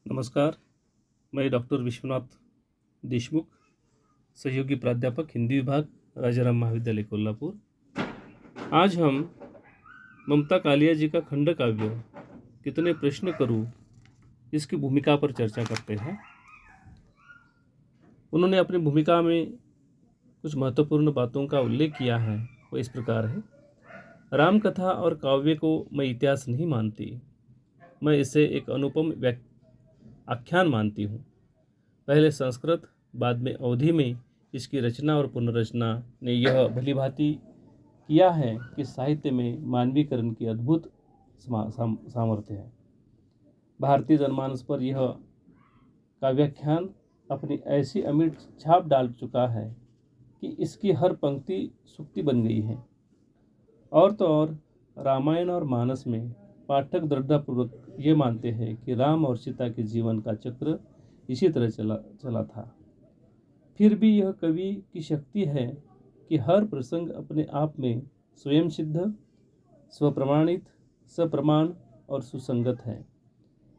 नमस्कार, मैं डॉक्टर विश्वनाथ देशमुख, सहयोगी प्राध्यापक हिंदी विभाग, राजाराम महाविद्यालय कोल्हापुर। आज हम ममता कालिया जी का खंड काव्य कितने प्रश्न करूं, इसकी भूमिका पर चर्चा करते हैं। उन्होंने अपनी भूमिका में कुछ महत्वपूर्ण बातों का उल्लेख किया है। वो इस प्रकार है: राम कथा और काव्य को मैं इतिहास नहीं मानती, मैं इसे एक अनुपम आख्यान मानती हूँ। पहले संस्कृत, बाद में अवधि में इसकी रचना और पुनर्रचना ने यह भलीभांति किया है कि साहित्य में मानवीकरण की अद्भुत सामर्थ्य है। भारतीय जनमानस पर यह काव्याख्यान अपनी ऐसी अमिट छाप डाल चुका है कि इसकी हर पंक्ति सूक्ति बन गई है। और तो और रामायण और मानस में पाठक दृढ़तापूर्वक ये मानते हैं कि राम और सीता के जीवन का चक्र इसी तरह चला था। फिर भी यह कवि की शक्ति है कि हर प्रसंग अपने आप में स्वयं सिद्ध, स्वप्रमाणित, सप्रमाण और सुसंगत है।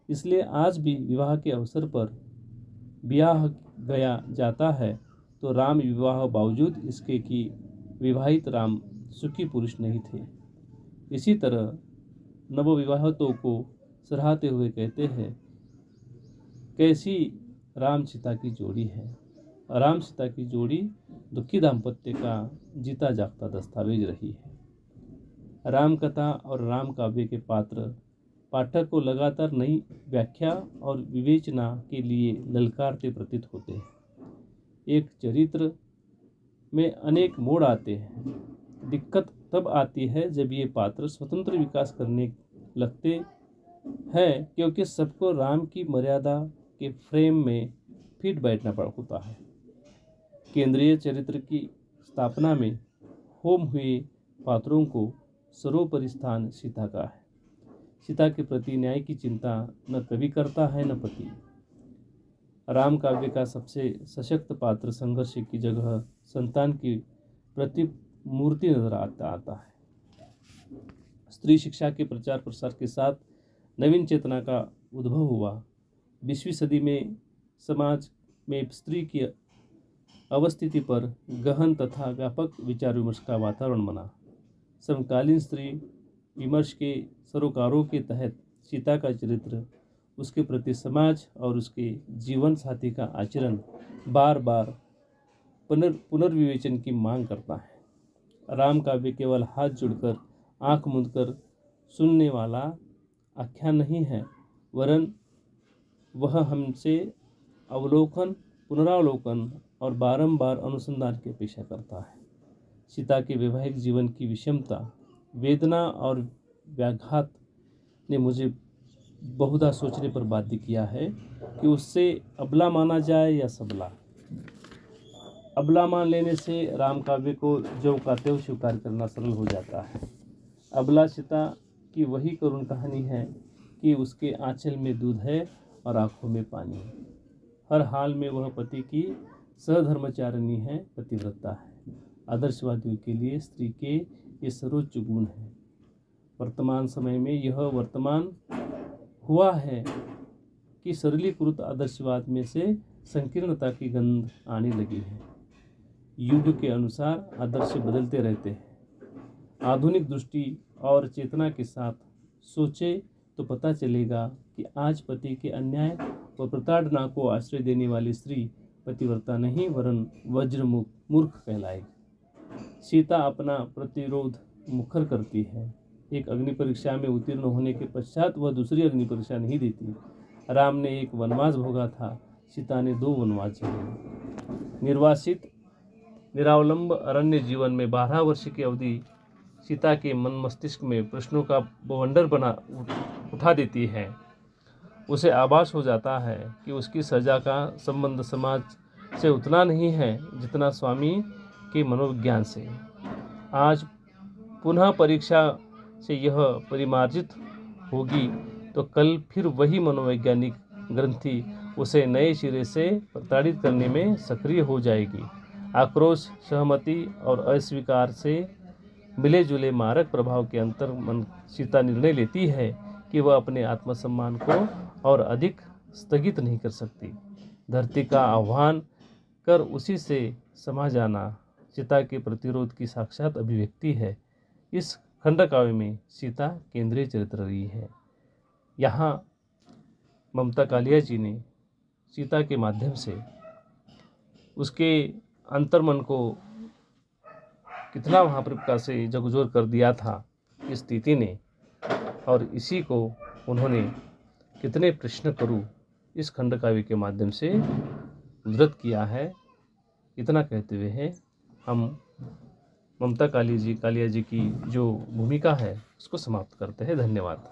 इसलिए आज भी विवाह के अवसर पर ब्याह गया जाता है तो राम विवाह बावजूद इसके कि विवाहित राम सुखी पुरुष नहीं थे। इसी तरह नवविवाहितों को सराहते हुए कहते हैं, कैसी राम सीता की जोड़ी है। राम सीता की जोड़ी दुखी दाम्पत्य का जीता जागता दस्तावेज रही है। राम कथा और राम काव्य के पात्र पाठक को लगातार नई व्याख्या और विवेचना के लिए ललकारते प्रतीत होते हैं। एक चरित्र में अनेक मोड़ आते हैं। दिक्कत तब आती है जब ये पात्र स्वतंत्र विकास करने लगते हैं, क्योंकि सबको राम की मर्यादा के फ्रेम में फिट बैठना होता है। केंद्रीय चरित्र की स्थापना में होम हुए पात्रों को सर्वोपरि स्थान सीता का है। सीता के प्रति न्याय की चिंता न कवि करता है न पति। राम काव्य का सबसे सशक्त पात्र संघर्ष की जगह संतान की प्रतिमूर्ति नजर आता है। स्त्री शिक्षा के प्रचार प्रसार के साथ नवीन चेतना का उद्भव हुआ। 20वीं सदी में समाज में स्त्री की अवस्थिति पर गहन तथा व्यापक विचार विमर्श का वातावरण बना। समकालीन स्त्री विमर्श के सरोकारों के तहत सीता का चरित्र, उसके प्रति समाज और उसके जीवन साथी का आचरण बार बार पुनर्विवेचन की मांग करता है। राम काव्य केवल हाथ जोड़कर आंख मूंदकर सुनने वाला आख्यान नहीं है, वरन वह हमसे अवलोकन, पुनरावलोकन और बारंबार अनुसंधान की अपेक्षा करता है। सीता के वैवाहिक जीवन की विषमता, वेदना और व्याघात ने मुझे बहुधा सोचने पर बाध्य किया है कि उससे अबला माना जाए या सबला। अबला मान लेने से राम काव्य को ज्यों का त्यों स्वीकार करना सरल हो जाता है। अबला सीता की वही करुण कहानी है कि उसके आंचल में दूध है और आंखों में पानी। हर हाल में वह पति की सहधर्मचारिणी है, पतिव्रता है। आदर्शवादियों के लिए स्त्री के ये सर्वोच्च गुण है। वर्तमान समय में यह वर्तमान हुआ है कि सरलीकृत आदर्शवाद में से संकीर्णता की गंध आने लगी है। युग के अनुसार आदर्श बदलते रहते हैं। आधुनिक दृष्टि और चेतना के साथ सोचे तो पता चलेगा कि आज पति के अन्याय व प्रताड़ना को आश्रय देने वाली स्त्री पतिव्रता नहीं वरन वज्र मूर्ख कहलाएगी। सीता अपना प्रतिरोध मुखर करती है। एक अग्नि परीक्षा में उत्तीर्ण होने के पश्चात वह दूसरी अग्नि परीक्षा नहीं देती। राम ने एक वनवास भोगा था, सीता ने 2 वनवास झेले। निर्वासित निरावलंब अरण्य जीवन में 12 वर्ष की अवधि सीता के मन मस्तिष्क में प्रश्नों का बवंडर उठा देती है। उसे आभास हो जाता है कि उसकी सजा का संबंध समाज से उतना नहीं है जितना स्वामी के मनोविज्ञान से। आज पुनः परीक्षा से यह परिमार्जित होगी तो कल फिर वही मनोवैज्ञानिक ग्रंथि उसे नए सिरे से प्रताड़ित करने में सक्रिय हो जाएगी। आक्रोश, सहमति और अस्वीकार से मिले जुले मारक प्रभाव के अंतर मन सीता निर्णय लेती है कि वह अपने आत्मसम्मान को और अधिक स्थगित नहीं कर सकती। धरती का आह्वान कर उसी से समा जाना सीता के प्रतिरोध की साक्षात अभिव्यक्ति है। इस खंडकाव्य में सीता केंद्रीय चरित्र रही है। यहाँ ममता कालिया जी ने सीता के माध्यम से उसके अंतर्मन को कितना वहाँ पर प्रकार से झकझोर कर दिया था इस स्थिति ने, और इसी को उन्होंने कितने प्रश्न करूं इस खंडकाव्य के माध्यम से उद्धृत किया है। इतना कहते हुए है हम ममता कालिया जी की जो भूमिका है उसको समाप्त करते हैं। धन्यवाद।